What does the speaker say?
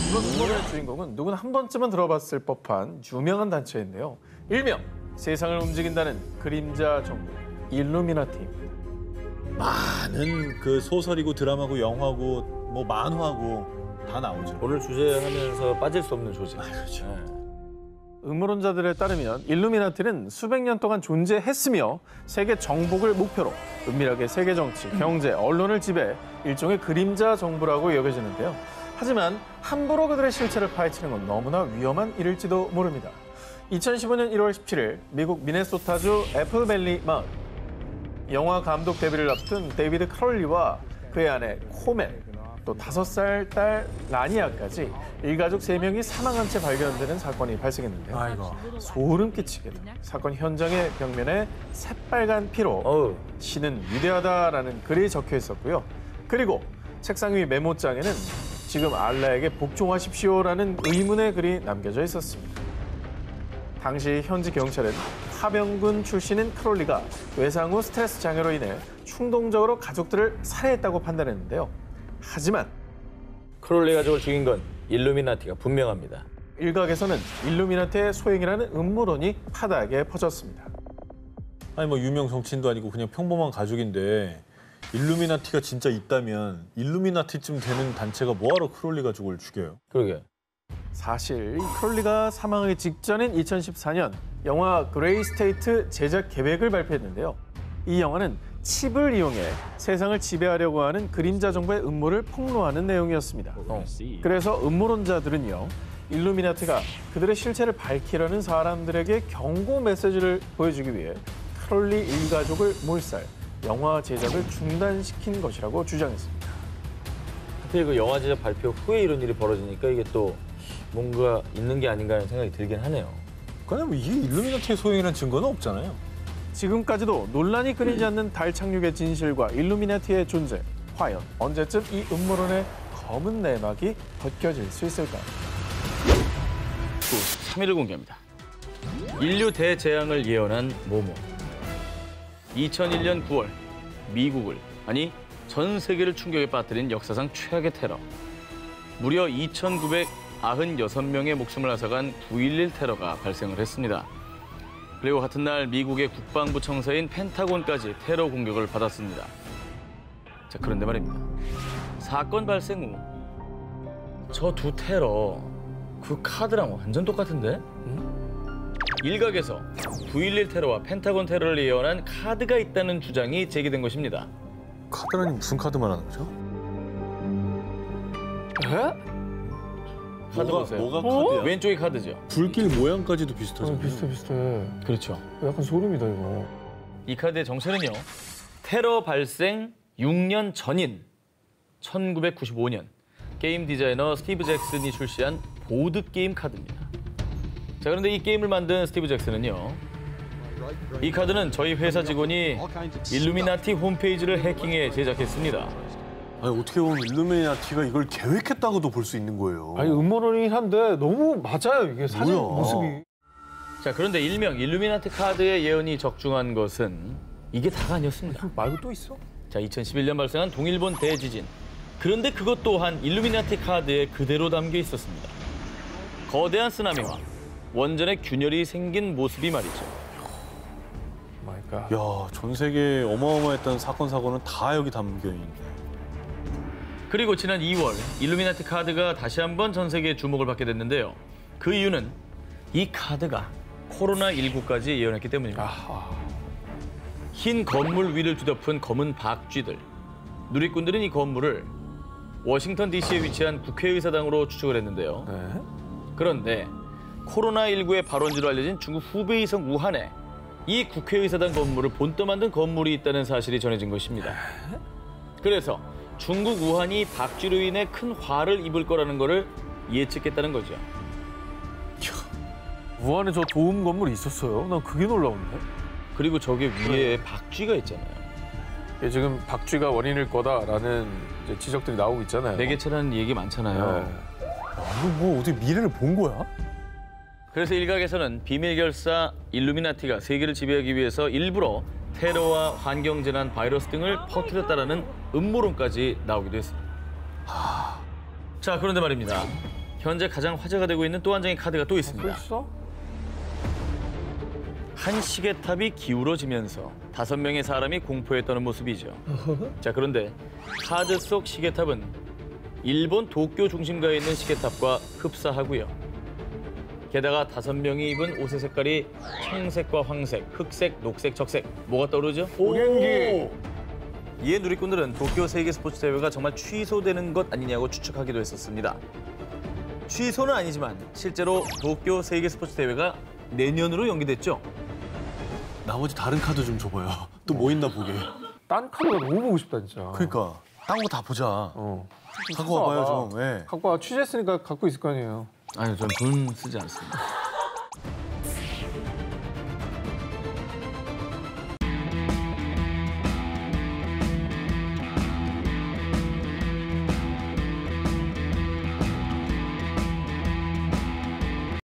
이번 음모론의 주인공은 누구나 한 번쯤은 들어봤을 법한 유명한 단체인데요. 일명 세상을 움직인다는 그림자 정부 일루미나티. 많은 그 소설이고 드라마고 영화고 뭐 만화고 다 나오죠. 오늘 주제하면서 빠질 수 없는 조직. 그렇죠. 음모론자들에 따르면 일루미나티는 수백 년 동안 존재했으며 세계 정복을 목표로 은밀하게 세계 정치, 경제, 언론을 지배 일종의 그림자 정부라고 여겨지는데요. 하지만 함부로 그들의 실체를 파헤치는 건 너무나 위험한 일일지도 모릅니다. 2015년 1월 17일 미국 미네소타주 애플밸리 마을. 영화 감독 데뷔를 앞둔 데이비드 크롤리와 그의 아내 코멜, 또 5살 딸 라니아까지 일가족 3명이 사망한 채 발견되는 사건이 발생했는데요. 아이고. 소름 끼치게도 사건 현장의 벽면에 새빨간 피로 신은 위대하다라는 글이 적혀 있었고요. 그리고 책상 위 메모장에는 지금 알라에게 복종하십시오라는 의문의 글이 남겨져 있었습니다. 당시 현지 경찰은 파병군 출신인 크롤리가 외상 후 스트레스 장애로 인해 충동적으로 가족들을 살해했다고 판단했는데요. 하지만 크롤리 가족을 죽인 건 일루미나티가 분명합니다. 일각에서는 일루미나티의 소행이라는 음모론이 파다하게 퍼졌습니다. 아니 뭐 유명 정치인도 아니고 그냥 평범한 가족인데 일루미나티가 진짜 있다면 일루미나티쯤 되는 단체가 뭐하러 크롤리 가족을 죽여요? 그러게. 사실 크롤리가 사망하기 직전인 2014년 영화 그레이 스테이트 제작 계획을 발표했는데요. 이 영화는 칩을 이용해 세상을 지배하려고 하는 그림자 정부의 음모를 폭로하는 내용이었습니다. 그래서 음모론자들은요, 일루미나티가 그들의 실체를 밝히려는 사람들에게 경고 메시지를 보여주기 위해 크롤리 일가족을 몰살, 영화 제작을 중단시킨 것이라고 주장했습니다. 하필 그 영화 제작 발표 후에 이런 일이 벌어지니까 이게 또 뭔가 있는 게 아닌가 하는 생각이 들긴 하네요. 근데 뭐 이게 일루미나티의 소행이라는 증거는 없잖아요. 지금까지도 논란이 끊이지 않는 달 착륙의 진실과 일루미나티의 존재. 과연 언제쯤 이 음모론의 검은 내막이 벗겨질 수 있을까요? 3일을 공개합니다. 인류 대재앙을 예언한 모모. 2001년 9월 미국을, 아니 전 세계를 충격에 빠뜨린 역사상 최악의 테러. 무려 2,996명의 목숨을 앗아간 9.11 테러가 발생을 했습니다. 그리고 같은 날 미국의 국방부 청사인 펜타곤까지 테러 공격을 받았습니다. 자, 그런데 말입니다. 사건 발생 후 저 두 테러 그 카드랑 완전 똑같은데? 일각에서 9.11 테러와 펜타곤 테러를 예언한 카드가 있다는 주장이 제기된 것입니다. 카드라니 무슨 카드 말하는 거죠? 에? 카드 보세요. 뭐가 카드야? 왼쪽이 카드죠. 불길 모양까지도 비슷하잖아요. 비슷해. 그렇죠. 약간 소름이다, 이거. 이 카드의 정체는요. 테러 발생 6년 전인 1995년 게임 디자이너 스티브 잭슨이 출시한 보드게임 카드입니다. 자, 그런데 이 게임을 만든 스티브 잭슨은요. 이 카드는 저희 회사 직원이 일루미나티 홈페이지를 해킹해 제작했습니다. 아니 어떻게 보면 일루미나티가 이걸 계획했다고도 볼 수 있는 거예요. 아니, 음모론이긴 한데 너무 맞아요, 이게 사진 뭐야. 모습이. 자, 그런데 일명 일루미나티 카드의 예언이 적중한 것은 이게 다가 아니었습니다. 말고 또 있어? 자, 2011년 발생한 동일본 대지진. 그런데 그것 또한 일루미나티 카드에 그대로 담겨 있었습니다. 거대한 쓰나미와 원전의 균열이 생긴 모습이 말이죠. 마이 갓. 야, 전 세계에 어마어마했던 사건 사고는 다 여기 담겨 있네. 그리고 지난 2월 일루미나티 카드가 다시 한번 전 세계의 주목을 받게 됐는데요. 그 이유는 이 카드가 코로나19까지 예언했기 때문입니다. 흰 건물 위를 뒤덮은 검은 박쥐들. 누리꾼들은 이 건물을 워싱턴 DC에 위치한 국회의사당으로 추측을 했는데요. 네? 그런데 코로나19의 발원지로 알려진 중국 후베이성 우한에 이 국회의사당 건물을 본떠 만든 건물이 있다는 사실이 전해진 것입니다. 그래서 중국 우한이 박쥐로 인해 큰 화를 입을 거라는 거를 예측했다는 거죠. 우한에 저 도움 건물이 있었어요? 난 그게 놀라운데. 그리고 저게 위에 박쥐가 있잖아요. 이게 지금 박쥐가 원인일 거다라는 이제 지적들이 나오고 있잖아요. 매개체라는 얘기 많잖아요. 네. 뭐 어떻게 미래를 본 거야? 그래서 일각에서는 비밀 결사 일루미나티가 세계를 지배하기 위해서 일부러 테러와 환경재난, 바이러스 등을 퍼뜨렸다라는 음모론까지 나오기도 했습니다. 자, 그런데 말입니다. 현재 가장 화제가 되고 있는 또 한 장의 카드가 또 있습니다. 벌써? 한 시계탑이 기울어지면서 5명의 사람이 공포에 떠는 모습이죠. 자, 그런데 카드 속 시계탑은 일본 도쿄 중심가에 있는 시계탑과 흡사하고요. 게다가 5명이 입은 옷의 색깔이 청색과 황색, 흑색, 녹색, 적색. 뭐가 떠오르죠? 오갱기. 이에 누리꾼들은 도쿄 세계 스포츠 대회가 정말 취소되는 것 아니냐고 추측하기도 했었습니다. 취소는 아니지만 실제로 도쿄 세계 스포츠 대회가 내년으로 연기됐죠. 나머지 다른 카드 좀 줘봐요. 또 뭐 있나 보게. 딴 카드가 너무 보고 싶다 진짜. 그러니까 딴 거 다 보자. 어. 갖고 와봐요 좀. 예. 갖고 와. 취재했으니까 갖고 있을 거 아니에요. 아니요, 전 돈 쓰지 않습니다.